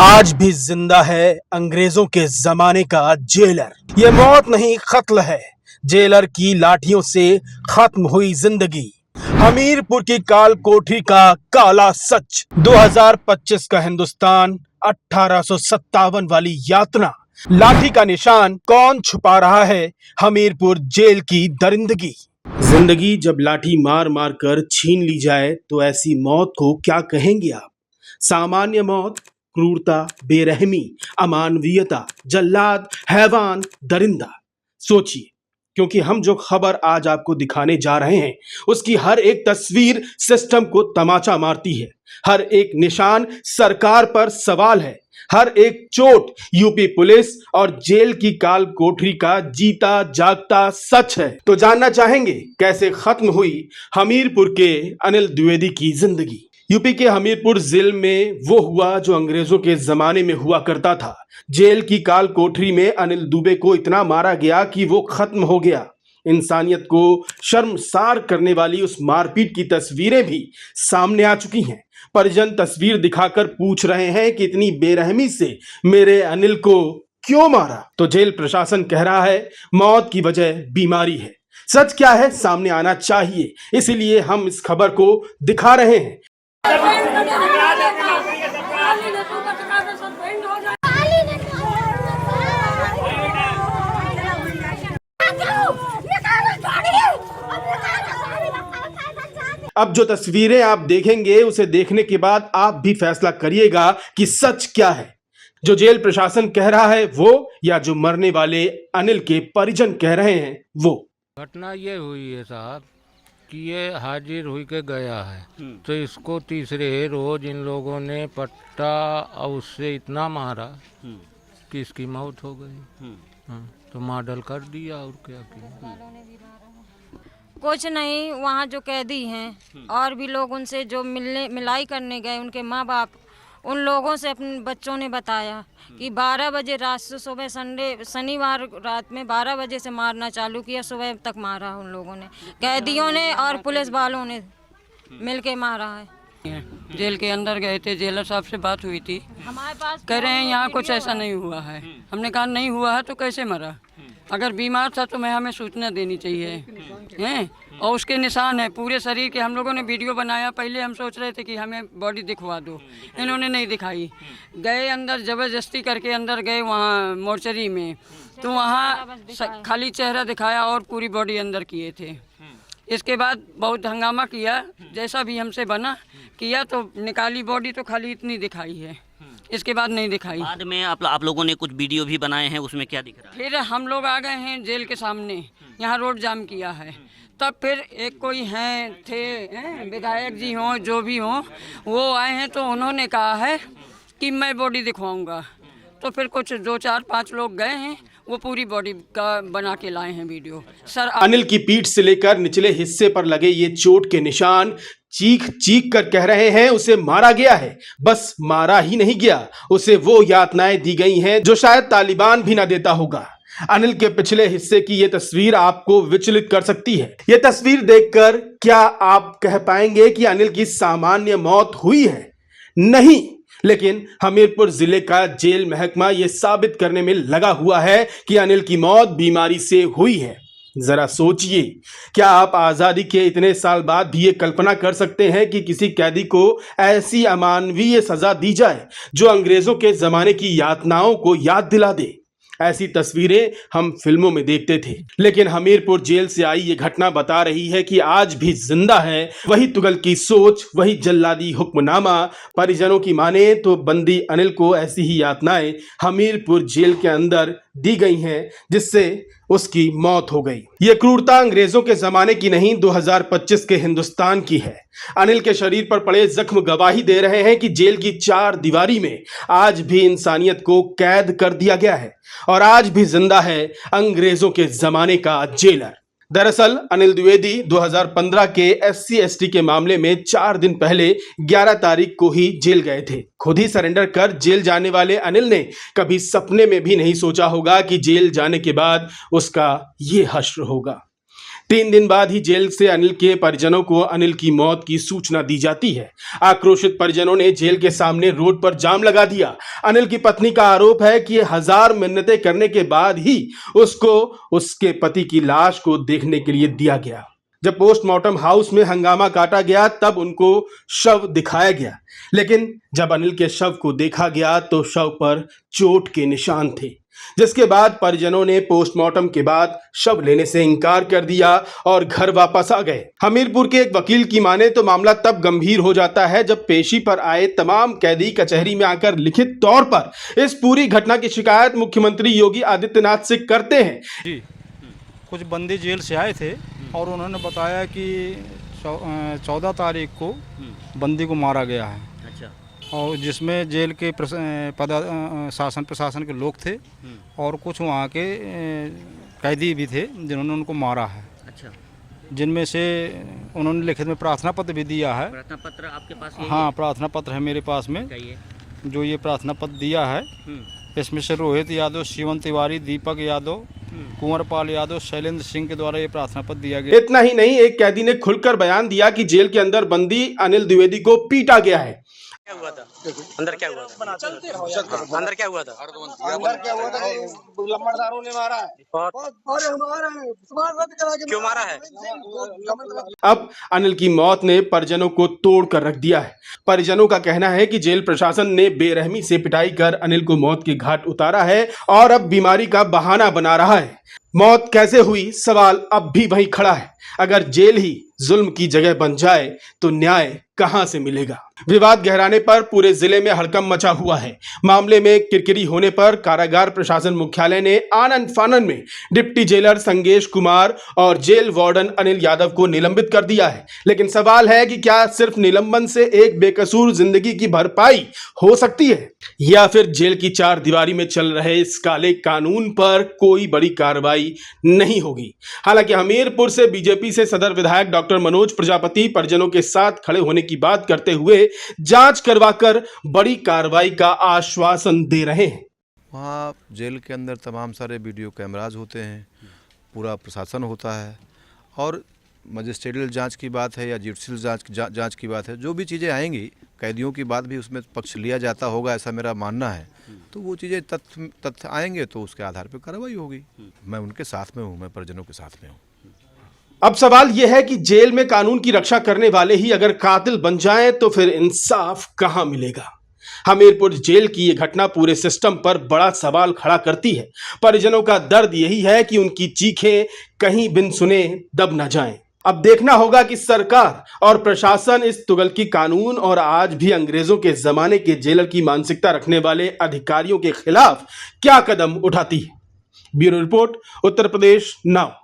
आज भी जिंदा है अंग्रेजों के जमाने का जेलर। ये मौत नहीं, कत्ल है। जेलर की लाठियों से खत्म हुई जिंदगी। हमीरपुर की काल कोठरी का काला सच। 2025 का हिंदुस्तान, 1857 वाली यातना। लाठी का निशान, कौन छुपा रहा है हमीरपुर जेल की दरिंदगी। जिंदगी जब लाठी मार मार कर छीन ली जाए तो ऐसी मौत को क्या कहेंगे आप? सामान्य मौत, क्रूरता, बेरहमी, अमानवीयता, जल्लाद, हैवान, दरिंदा। सोचिए, क्योंकि हम जो खबर आज आपको दिखाने जा रहे हैं उसकी हर एक तस्वीर सिस्टम को तमाचा मारती है। हर एक निशान सरकार पर सवाल है। हर एक चोट यूपी पुलिस और जेल की काल कोठरी का जीता जागता सच है। तो जानना चाहेंगे कैसे खत्म हुई हमीरपुर के अनिल द्विवेदी की जिंदगी। यूपी के हमीरपुर जेल में वो हुआ जो अंग्रेजों के जमाने में हुआ करता था। जेल की काल कोठरी में अनिल दुबे को इतना मारा गया कि वो खत्म हो गया। इंसानियत को शर्मसार करने वाली उस मारपीट की तस्वीरें भी सामने आ चुकी हैं। परिजन तस्वीर दिखाकर पूछ रहे हैं कि इतनी बेरहमी से मेरे अनिल को क्यों मारा। तो जेल प्रशासन कह रहा है मौत की वजह बीमारी है। सच क्या है सामने आना चाहिए, इसीलिए हम इस खबर को दिखा रहे हैं। अब जो तस्वीरें आप देखेंगे उसे देखने के बाद आप भी फैसला करिएगा कि सच क्या है, जो जेल प्रशासन कह रहा है वो, या जो मरने वाले अनिल के परिजन कह रहे हैं वो। घटना ये हुई है साहब कि ये हाजिर हुई के गया है, तो इसको तीसरे रोज इन लोगों ने पट्टा और उससे इतना मारा कि इसकी मौत हो गई। तो मॉडल कर दिया और क्या किया। कुछ नहीं, वहाँ जो कैदी हैं और भी लोग उनसे जो मिलाई करने गए, उनके माँ बाप, उन लोगों से अपने बच्चों ने बताया कि 12 बजे रात से सुबह शनिवार रात में 12 बजे से मारना चालू किया, सुबह तक मारा उन लोगों ने, कैदियों ने और पुलिस वालों ने मिलके मारा है। जेल के अंदर गए थे, जेलर साहब से बात हुई थी, हमारे पास कह रहे हैं यहाँ कुछ ऐसा नहीं हुआ है। हमने कहा नहीं हुआ है तो कैसे मरा, अगर बीमार था तो हमें सूचना देनी चाहिए हैं। और उसके निशान है पूरे शरीर के। हम लोगों ने वीडियो बनाया, पहले हम सोच रहे थे कि हमें बॉडी दिखवा दो, इन्होंने नहीं दिखाई। गए अंदर ज़बरदस्ती करके अंदर गए वहाँ मोर्चरी में, तो वहाँ खाली चेहरा दिखाया और पूरी बॉडी अंदर किए थे। इसके बाद बहुत हंगामा किया, जैसा भी हमसे बना किया, तो निकाली बॉडी तो खाली इतनी दिखाई है, इसके बाद नहीं दिखाई। बाद में आप लोगों ने कुछ वीडियो भी बनाए हैं, उसमें क्या दिख रहा है? फिर हम लोग आ गए हैं जेल के सामने, यहाँ रोड जाम किया है। तब फिर एक कोई विधायक जी हों जो भी हों, वो आए हैं तो उन्होंने कहा है कि मैं बॉडी दिखवाऊंगा। तो फिर कुछ 2 4 5 लोग गए हैं, वो पूरी बॉडी का बना के लाए हैं वीडियो। सर अनिल की पीठ से लेकर निचले हिस्से पर लगे ये चोट के निशान चीख चीख कर कह रहे हैं उसे मारा गया है। बस मारा ही नहीं गया, उसे वो यातनाएं दी गई हैं जो शायद तालिबान भी ना देता होगा। अनिल के पिछले हिस्से की ये तस्वीर आपको विचलित कर सकती है। ये तस्वीर देखकर क्या आप कह पाएंगे कि अनिल की सामान्य मौत हुई है? नहीं, लेकिन हमीरपुर जिले का जेल महकमा यह साबित करने में लगा हुआ है कि अनिल की मौत बीमारी से हुई है। जरा सोचिए, क्या आप आजादी के इतने साल बाद भी ये कल्पना कर सकते हैं कि किसी कैदी को ऐसी अमानवीय सजा दी जाए जो अंग्रेजों के जमाने की यातनाओं को याद दिला दे? ऐसी तस्वीरें हम फिल्मों में देखते थे, लेकिन हमीरपुर जेल से आई ये घटना बता रही है कि आज भी जिंदा है वही तुगल की सोच, वही जल्लादी हुक्मनामा। परिजनों की माने तो बंदी अनिल को ऐसी ही यातनाएं हमीरपुर जेल के अंदर दी गई हैं जिससे उसकी मौत हो गई। ये क्रूरता अंग्रेजों के जमाने की नहीं, 2025 के हिंदुस्तान की है। अनिल के शरीर पर पड़े जख्म गवाही दे रहे हैं कि जेल की 4 दीवारी में आज भी इंसानियत को कैद कर दिया गया है और आज भी जिंदा है अंग्रेजों के जमाने का जेलर। दरअसल अनिल द्विवेदी 2015 के SC/ST के मामले में 4 दिन पहले 11 तारीख को ही जेल गए थे। खुद ही सरेंडर कर जेल जाने वाले अनिल ने कभी सपने में भी नहीं सोचा होगा कि जेल जाने के बाद उसका ये हश्र होगा। 3 दिन बाद ही जेल से अनिल के परिजनों को अनिल की मौत की सूचना दी जाती है। आक्रोशित परिजनों ने जेल के सामने रोड पर जाम लगा दिया। अनिल की पत्नी का आरोप है कि 1000 मिन्नतें करने के बाद ही उसको उसके पति की लाश को देखने के लिए दिया गया। जब पोस्टमार्टम हाउस में हंगामा काटा गया तब उनको शव दिखाया गया, लेकिन जब अनिल के शव को देखा गया तो शव पर चोट के निशान थे, जिसके बाद परिजनों ने पोस्टमार्टम के बाद शव लेने से इनकार कर दिया और घर वापस आ गए। हमीरपुर के एक वकील की माने तो मामला तब गंभीर हो जाता है जब पेशी पर आए तमाम कैदी कचहरी में आकर लिखित तौर पर इस पूरी घटना की शिकायत मुख्यमंत्री योगी आदित्यनाथ से करते हैं। जी, कुछ बंदी जेल से आए थे और उन्होंने बताया कि 14 तारीख को बंदी को मारा गया है। अच्छा। और जिसमें जेल के शासन प्रशासन के लोग थे और कुछ वहाँ के कैदी भी थे जिन्होंने उनको मारा है। अच्छा। जिनमें से उन्होंने लिखित में प्रार्थना पत्र भी दिया है। प्रार्थना पत्र आपके पास यही हाँ, प्रार्थना पत्र है मेरे पास में। चाहिए जो ये प्रार्थना पत्र दिया है इसमें से रोहित यादव, शिवन तिवारी, दीपक यादव, कुंवरपाल यादव, शैलेंद्र सिंह के द्वारा ये प्रार्थना पत्र दिया गया। इतना ही नहीं, एक कैदी ने खुलकर बयान दिया कि जेल के अंदर बंदी अनिल द्विवेदी को पीटा गया है। क्या हुआ था अंदर? क्या हुआ था अंदर? क्या हुआ था लम्बरदारों ने मारा है क्यों मारा है? अब अनिल की मौत ने परिजनों को तोड़ कर रख दिया है। परिजनों का कहना है कि जेल प्रशासन ने बेरहमी से पिटाई कर अनिल को मौत के घाट उतारा है और अब बीमारी का बहाना बना रहा है। मौत कैसे हुई, सवाल अब भी वही खड़ा है। अगर जेल ही जुल्म की जगह बन जाए तो न्याय कहां से मिलेगा? विवाद गहराने पर पूरे जिले में हड़कंप मचा हुआ है। मामले में किरकिरी होने पर कारागार प्रशासन मुख्यालय ने आनन फानन में डिप्टी जेलर संगेश कुमार और जेल वार्डन अनिल यादव को निलंबित कर दिया है। लेकिन सवाल है कि क्या सिर्फ निलंबन से एक बेकसूर जिंदगी की भरपाई हो सकती है या फिर जेल की चार दीवारी में चल रहे इस काले कानून पर कोई बड़ी कार्रवाई नहीं होगी? हालांकि हमीरपुर से बीजेपी से सदर विधायक डॉक्टर मनोज प्रजापति परिजनों के साथ खड़े होने की बात करते हुए जांच करवाकर बड़ी कार्रवाई का आश्वासन दे रहे हैं। वहाँ जेल के अंदर तमाम सारे वीडियो कैमराज होते हैं, पूरा प्रशासन होता है और मजिस्ट्रेटियल जांच की बात है या जुडिशियल जांच की बात है, जो भी चीज़ें आएंगी कैदियों की बात भी उसमें पक्ष लिया जाता होगा, ऐसा मेरा मानना है। तो वो चीज़ें तथ्य आएंगे तो उसके आधार पर कार्रवाई होगी। मैं उनके साथ में हूँ, मैं परिजनों के साथ में हूँ। अब सवाल यह है कि जेल में कानून की रक्षा करने वाले ही अगर कातिल बन जाएं तो फिर इंसाफ कहां मिलेगा? हमीरपुर जेल की यह घटना पूरे सिस्टम पर बड़ा सवाल खड़ा करती है। परिजनों का दर्द यही है कि उनकी चीखें कहीं बिन सुने दब न जाएं। अब देखना होगा कि सरकार और प्रशासन इस तुगलकी कानून और आज भी अंग्रेजों के जमाने के जेलर की मानसिकता रखने वाले अधिकारियों के खिलाफ क्या कदम उठाती है। Bureau report, Uttar Pradesh now.